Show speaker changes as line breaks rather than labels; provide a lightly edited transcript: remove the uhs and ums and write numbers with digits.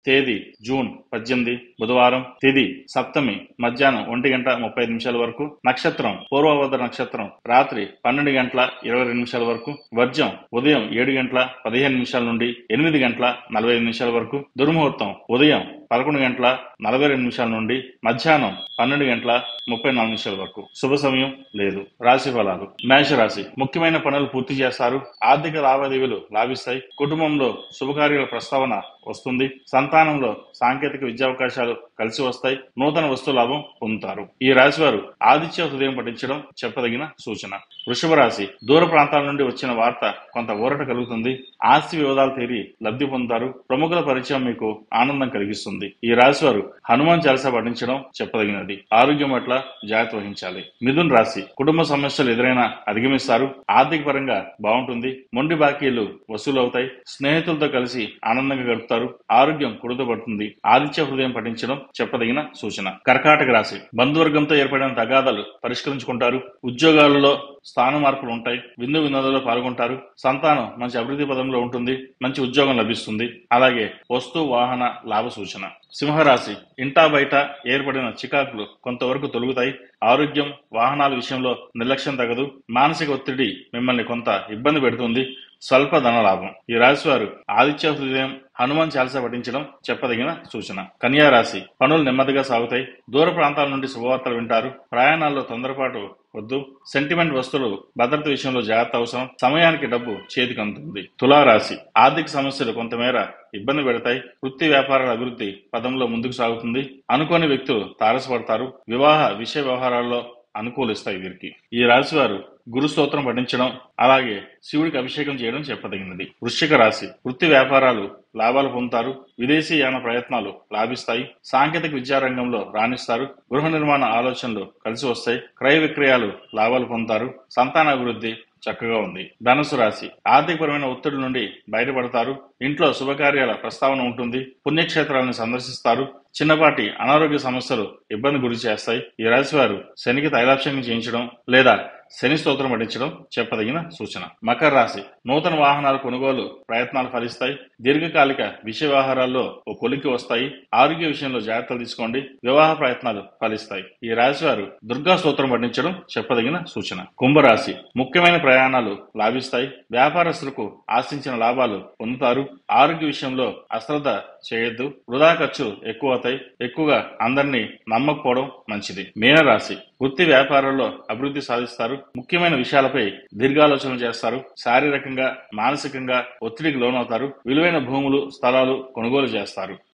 తేదీ జూన్ 18 బుధవారం. తిథి సప్తమి మధ్యాహ్నం 1:35 వరకు. నక్షత్రం పూర్వభద్ర నక్షత్రం రాత్రి 12:22 వరకు. వర్జం ఉదయం 7:15 నుండి 8:45 వరకు. దుర్ముహూర్తం ఉదయం 11:42 నుండి మధ్యాహ్నం 12:34 వరకు. శుభ సమయం లేదు. రాశి ఫలాలు. మేషరాశి ముఖ్యమైన పనులు పూర్తి చేస్తారు. ఆర్థిక లావాదేవీలు లాభిస్తాయి. కుటుంబంలో శుభకార్యాల ప్రస్తావన వస్తుంది. సంతానంలో సాంకేతిక విద్యావకాశాలు కలిసి వస్తాయి. నూతన వస్తు లాభం పొందుతారు. ఈ రాశి వారు ఆదిత్య హృదయం పఠించడం చెప్పదగిన సూచన. వృషభ రాశి దూర ప్రాంతాల నుండి వచ్చిన వార్త కొంత ఊరట కలుగుతుంది. ఆస్తి వివాదాలు తీరి లబ్ధి పొందుతారు. ప్రముఖుల పరిచయం మీకు ఆనందం కలిగిస్తుంది. ఈ రాశి వారు హనుమాన్ చాలీసా పఠించడం చెప్పదగినది. ఆరోగ్యం పట్ల జాగ్రత్త వహించాలి. మిథున్ రాశి కుటుంబ సమస్యలు ఎదురైనా అధిగమిస్తారు. ఆర్థిక పరంగా బాగుంటుంది. మొండి బాకీలు వసూలు అవుతాయి. స్నేహితులతో కలిసి ఆనందంగా గడుపుతారు. ఆరోగ్యం కుదుటపడుతుంది. ఆదిత్య హృదయం పఠించడం చెప్పదగిన సూచన. కర్కాటక రాశి బంధువర్గంతో ఏర్పడిన తగాదాలు పరిష్కరించుకుంటారు. ఉద్యోగాలలో స్థాన మార్పులు ఉంటాయి. విందు వినోదాల్లో పాల్గొంటారు. సంతానం మంచి అభివృద్ధి పదంలో ఉంటుంది. మంచి ఉద్యోగం లభిస్తుంది. అలాగే వస్తు వాహన లాభ సూచన. సింహరాశి ఇంటా బయట ఏర్పడిన చికాకులు కొంతవరకు తొలుగుతాయి. ఆరోగ్యం వాహనాల విషయంలో నిర్లక్ష్యం తగదు. మానసిక ఒత్తిడి మిమ్మల్ని కొంత ఇబ్బంది పెడుతుంది. స్వల్ప ధన లాభం. ఈ రాశి వారు ఆదిత్య హృదయం హనుమాన్ చాలీసా పఠించడం చెప్పదగిన సూచన. కన్యా రాశి పనులు నెమ్మదిగా సాగుతాయి. దూర ప్రాంతాల నుండి శుభవార్తలు వింటారు. ప్రయాణాల్లో తొందరపాటు వద్దు. సెంటిమెంట్ వస్తువులు భద్రత విషయంలో జాగ్రత్త అవసరం. సమయానికి డబ్బు చేతికి అందుతుంది. తులారాశి ఆర్థిక సమస్యలు కొంతమేర ఇబ్బంది పెడతాయి. వృత్తి వ్యాపారాల అభివృద్ధి పదంలో ముందుకు సాగుతుంది. అనుకోని వ్యక్తులు తారసపడతారు. వివాహ విషయ వ్యవహారాల్లో అనుకూలిస్తాయి. వీరికి ఈ రాశి వారు గురు స్తోత్రం పఠించడం అలాగే శివుడికి అభిషేకం చేయడం చెప్పదగినది. వృశ్చిక రాశి వృత్తి వ్యాపారాలు లాభాలు పొందుతారు. విదేశీ యాన ప్రయత్నాలు లాభిస్తాయి. సాంకేతిక విద్యారంగంలో రాణిస్తారు. గృహ నిర్మాణ ఆలోచనలు కలిసి వస్తాయి. క్రయ విక్రయాలు లాభాలు పొందుతారు. సంతానాభివృద్ధి చక్కగా ఉంది. ధనుసు రాశి ఆర్థికపరమైన ఒత్తిడి నుండి బయటపడతారు. ఇంట్లో శుభకార్యాల ప్రస్తావన ఉంటుంది. పుణ్యక్షేత్రాలను సందర్శిస్తారు. చిన్నపాటి అనారోగ్య సమస్యలు ఇబ్బంది గురి చేస్తాయి. ఈ రాశి వారు శనికి తైలాభిషేకం చేయించడం లేదా శని స్తోత్రం పఠించడం చెప్పదగిన సూచన. మకర రాశి నూతన వాహనాల కొనుగోలు ప్రయత్నాలు ఫలిస్తాయి. దీర్ఘకాలిక విషయ వ్యవహారాల్లో ఓ కొలిక్కి వస్తాయి. ఆరోగ్య విషయంలో జాగ్రత్తలు తీసుకోండి. వివాహ ప్రయత్నాలు ఫలిస్తాయి. ఈ రాశి వారు దుర్గా స్తోత్రం పఠించడం చెప్పదగిన సూచన. కుంభరాశి ముఖ్యమైన ప్రయాణాలు లాభిస్తాయి. వ్యాపారస్తులకు ఆశించిన లాభాలు పొందుతారు. ఆరోగ్య విషయంలో అశ్రద్ధ చేయొద్దు. వృధా ఖర్చు ఎక్కువ అవుతాయి. ఎక్కువగా అందరినీ నమ్మకపోవడం మంచిది. మీనరాశి వృత్తి వ్యాపారాల్లో అభివృద్ధి సాధిస్తారు. ముఖ్యమైన విషయాలపై దీర్ఘాలోచనలు చేస్తారు. శారీరకంగా మానసికంగా ఒత్తిడికి లోనవుతారు. విలువైన భూములు స్థలాలు కొనుగోలు చేస్తారు.